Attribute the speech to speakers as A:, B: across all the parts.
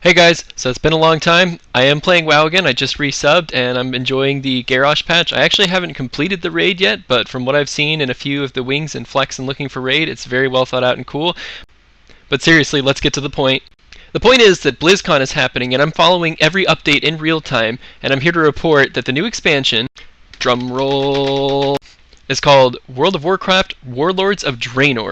A: Hey guys, so it's been a long time. I am playing WoW again. I just resubbed and I'm enjoying the Garrosh patch. I actually haven't completed the raid yet, but from what I've seen in a few of the wings and flex and looking for raid, it's very well thought out and cool. But seriously, let's get to the point. The point is that Blizzcon is happening and I'm following every update in real time, and I'm here to report that the new expansion, drumroll, is called World of Warcraft Warlords of Draenor.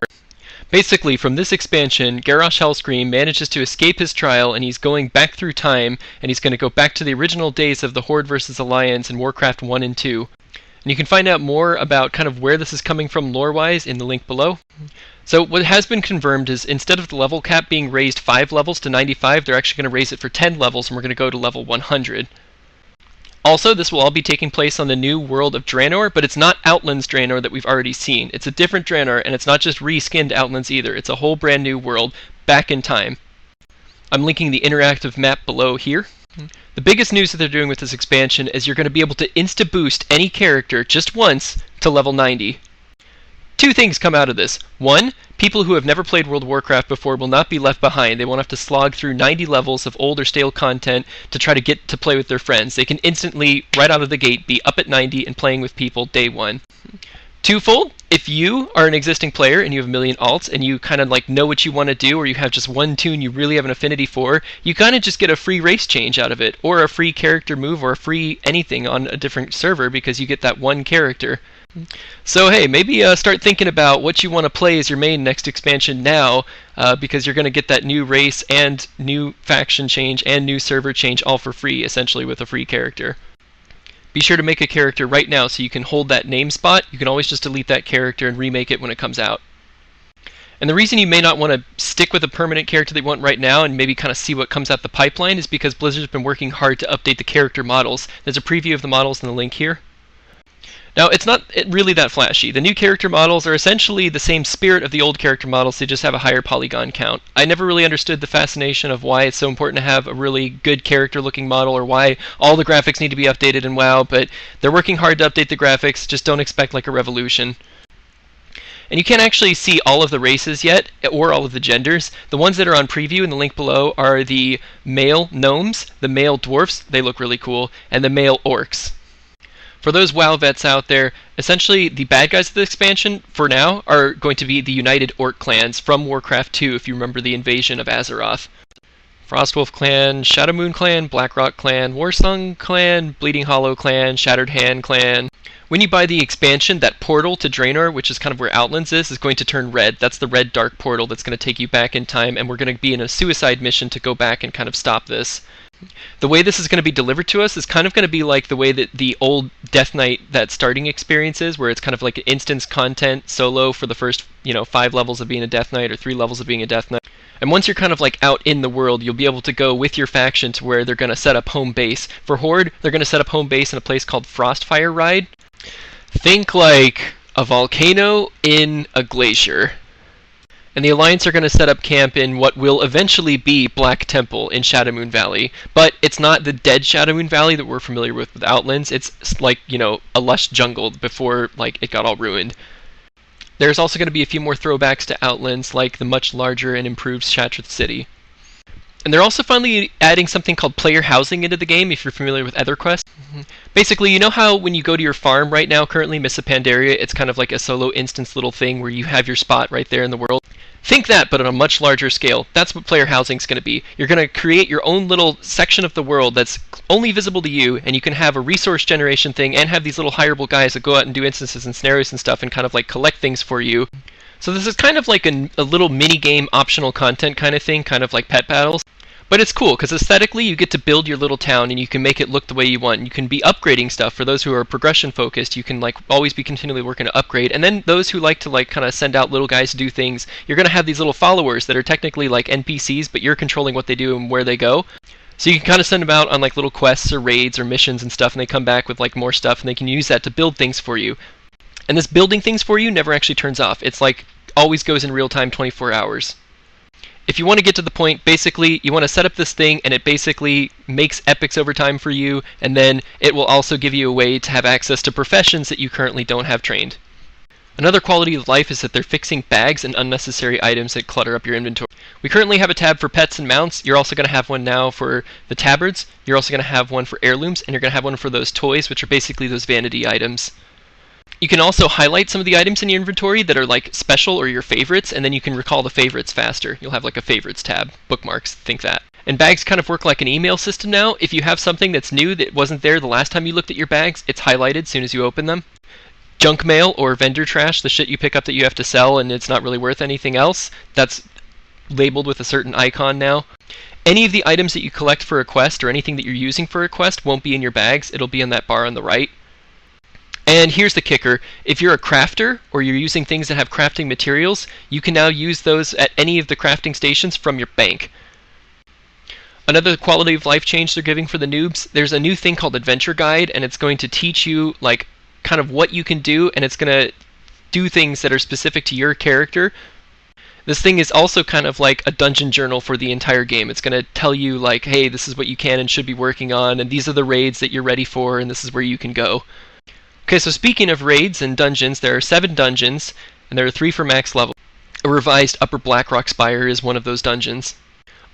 A: Basically, from this expansion, Garrosh Hellscream manages to escape his trial, and he's going back through time, and he's going to go back to the original days of the Horde versus Alliance in Warcraft 1 and 2. And you can find out more about kind of where this is coming from lore-wise in the link below. So what has been confirmed is instead of the level cap being raised 5 levels to 95, they're actually going to raise it for 10 levels, and we're going to go to level 100. Also, this will all be taking place on the new World of Draenor, but it's not Outlands Draenor that we've already seen. It's a different Draenor, and it's not just reskinned Outlands either. It's a whole brand new world, back in time. I'm linking the interactive map below here. The biggest news that they're doing with this expansion is you're going to be able to insta-boost any character just once to level 90. Two things come out of this. One, people who have never played World of Warcraft before will not be left behind. They won't have to slog through 90 levels of old or stale content to try to get to play with their friends. They can instantly, right out of the gate, be up at 90 and playing with people day one. Twofold, if you are an existing player and you have a million alts and you kind of like know what you want to do, or you have just one toon you really have an affinity for, you kind of just get a free race change out of it, or a free character move, or a free anything on a different server because you get that one character. So hey, maybe start thinking about what you want to play as your main next expansion now, because you're going to get that new race and new faction change and new server change all for free, essentially with a free character. Be sure to make a character right now so you can hold that name spot. You can always just delete that character and remake it when it comes out. And the reason you may not want to stick with a permanent character that you want right now and maybe kind of see what comes out the pipeline is because Blizzard's been working hard to update the character models. There's a preview of the models in the link here. Now, it's not really that flashy. The new character models are essentially the same spirit of the old character models, they just have a higher polygon count. I never really understood the fascination of why it's so important to have a really good character-looking model, or why all the graphics need to be updated in WoW, but they're working hard to update the graphics, just don't expect like a revolution. And you can't actually see all of the races yet, or all of the genders. The ones that are on preview in the link below are the male gnomes, the male dwarfs, they look really cool, and the male orcs. For those WoW vets out there, essentially the bad guys of the expansion, for now, are going to be the United Orc clans from Warcraft 2, if you remember the invasion of Azeroth. Frostwolf clan, Shadowmoon clan, Blackrock clan, Warsong clan, Bleeding Hollow clan, Shattered Hand clan. When you buy the expansion, that portal to Draenor, which is kind of where Outlands is going to turn red. That's the red dark portal that's going to take you back in time, and we're going to be in a suicide mission to go back and kind of stop this. The way this is going to be delivered to us is kind of going to be like the way that the old Death Knight, that starting experience is, where it's kind of like an instance content solo for the first, 5 levels of being a Death Knight or 3 levels of being a Death Knight. And once you're kind of like out in the world, you'll be able to go with your faction to where they're going to set up home base. For Horde, they're going to set up home base in a place called Frostfire Ride. Think like a volcano in a glacier. And the Alliance are going to set up camp in what will eventually be Black Temple in Shadowmoon Valley. But it's not the dead Shadowmoon Valley that we're familiar with Outlands. It's like, a lush jungle before it got all ruined. There's also going to be a few more throwbacks to Outlands, like the much larger and improved Shattrath City. And they're also finally adding something called player housing into the game, if you're familiar with EtherQuest. Basically, you know how when you go to your farm right now, currently, Missa Pandaria, it's kind of like a solo instance little thing where you have your spot right there in the world? Think that, but on a much larger scale. That's what player housing is going to be. You're going to create your own little section of the world that's only visible to you, and you can have a resource generation thing and have these little hireable guys that go out and do instances and scenarios and stuff and kind of like collect things for you. So this is kind of like a little mini-game optional content kind of thing, kind of like pet battles. But it's cool, because aesthetically you get to build your little town and you can make it look the way you want. You can be upgrading stuff. For those who are progression focused, you can always be continually working to upgrade. And then those who like to kind of send out little guys to do things, you're going to have these little followers that are technically like NPCs, but you're controlling what they do and where they go. So you can kind of send them out on little quests or raids or missions and stuff, and they come back with more stuff, and they can use that to build things for you. And this building things for you never actually turns off. It's always goes in real time 24 hours. If you want to get to the point, basically, you want to set up this thing, and it basically makes epics over time for you, and then it will also give you a way to have access to professions that you currently don't have trained. Another quality of life is that they're fixing bags and unnecessary items that clutter up your inventory. We currently have a tab for pets and mounts. You're also going to have one now for the tabards. You're also going to have one for heirlooms, and you're going to have one for those toys, which are basically those vanity items. You can also highlight some of the items in your inventory that are like special or your favorites, and then you can recall the favorites faster. You'll have like a favorites tab, bookmarks, think that. And bags kind of work like an email system now. If you have something that's new that wasn't there the last time you looked at your bags, it's highlighted as soon as you open them. Junk mail or vendor trash, the shit you pick up that you have to sell and it's not really worth anything else, that's labeled with a certain icon now. Any of the items that you collect for a quest or anything that you're using for a quest won't be in your bags, it'll be in that bar on the right. And here's the kicker, if you're a crafter or you're using things that have crafting materials, you can now use those at any of the crafting stations from your bank. Another quality of life change they're giving for the noobs, there's a new thing called Adventure Guide, and it's going to teach you like kind of what you can do, and it's going to do things that are specific to your character. This thing is also kind of like a dungeon journal for the entire game. It's going to tell you like, hey, this is what you can and should be working on, and these are the raids that you're ready for, and this is where you can go. Okay, so speaking of raids and dungeons, there are 7 dungeons, and there are 3 for max level. A revised Upper Blackrock Spire is one of those dungeons.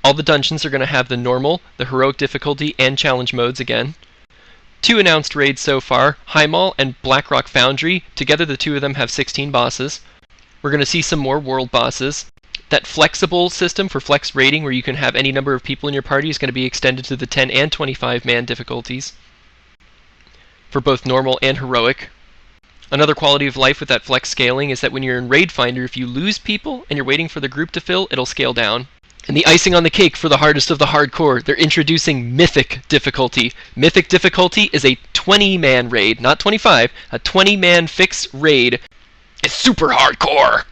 A: All the dungeons are going to have the normal, the heroic difficulty, and challenge modes again. 2 announced raids so far, Highmall and Blackrock Foundry. Together the 2 of them have 16 bosses. We're going to see some more world bosses. That flexible system for flex raiding where you can have any number of people in your party is going to be extended to the 10 and 25 man difficulties for both normal and heroic. Another quality of life with that flex scaling is that when you're in Raid Finder, if you lose people and you're waiting for the group to fill, it'll scale down. And the icing on the cake for the hardest of the hardcore, they're introducing Mythic difficulty. Mythic difficulty is a 20-man raid, not 25, a 20-man fixed raid. It's super hardcore!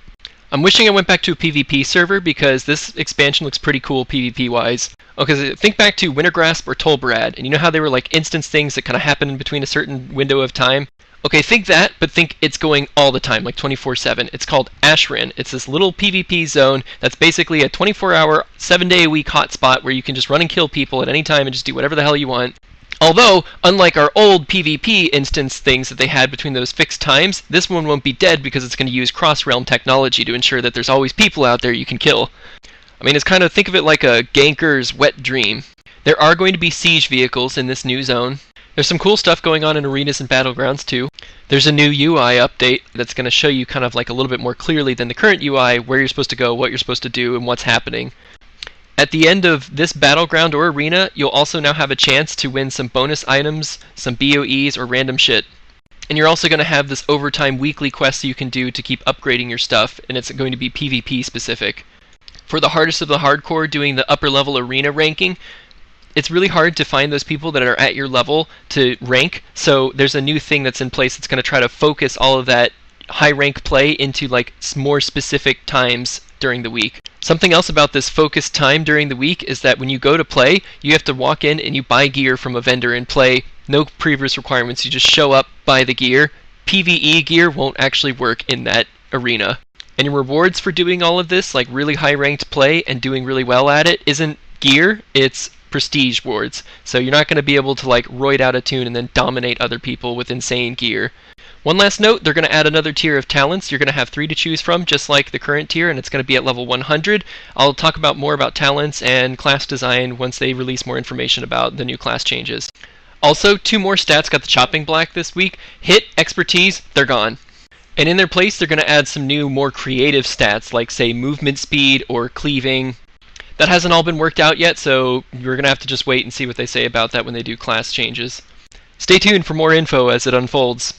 A: I'm wishing I went back to a PvP server because this expansion looks pretty cool PvP-wise. Okay, think back to Wintergrasp or Tolbarad, and you know how they were like instance things that kind of happen in between a certain window of time? Okay, think that, but think it's going all the time, like 24/7. It's called Ashrin. It's this little PvP zone that's basically a 24-hour, 7-day-a-week hotspot where you can just run and kill people at any time and just do whatever the hell you want. Although, unlike our old PvP instance things that they had between those fixed times, this one won't be dead because it's going to use cross-realm technology to ensure that there's always people out there you can kill. I mean, it's kind of, think of it like a ganker's wet dream. There are going to be siege vehicles in this new zone. There's some cool stuff going on in arenas and battlegrounds too. There's a new UI update that's going to show you kind of like a little bit more clearly than the current UI where you're supposed to go, what you're supposed to do, and what's happening. At the end of this battleground or arena, you'll also now have a chance to win some bonus items, some BOEs, or random shit. And you're also going to have this overtime weekly quest you can do to keep upgrading your stuff, and it's going to be PvP specific. For the hardest of the hardcore doing the upper level arena ranking, it's really hard to find those people that are at your level to rank, so there's a new thing that's in place that's going to try to focus all of that high rank play into like more specific times during the week. Something else about this focused time during the week is that when you go to play, you have to walk in and you buy gear from a vendor and play. No previous requirements, you just show up, buy the gear. PvE gear won't actually work in that arena. And your rewards for doing all of this, like really high ranked play and doing really well at it, isn't gear, it's prestige wards. So you're not going to be able to like roid out a tune and then dominate other people with insane gear. One last note, they're going to add another tier of talents. You're going to have 3 to choose from, just like the current tier, and it's going to be at level 100. I'll talk about more about talents and class design once they release more information about the new class changes. Also, 2 more stats got the chopping block this week. Hit, expertise, they're gone. And in their place, they're going to add some new, more creative stats, like, say, movement speed or cleaving. That hasn't all been worked out yet, so you're going to have to just wait and see what they say about that when they do class changes. Stay tuned for more info as it unfolds.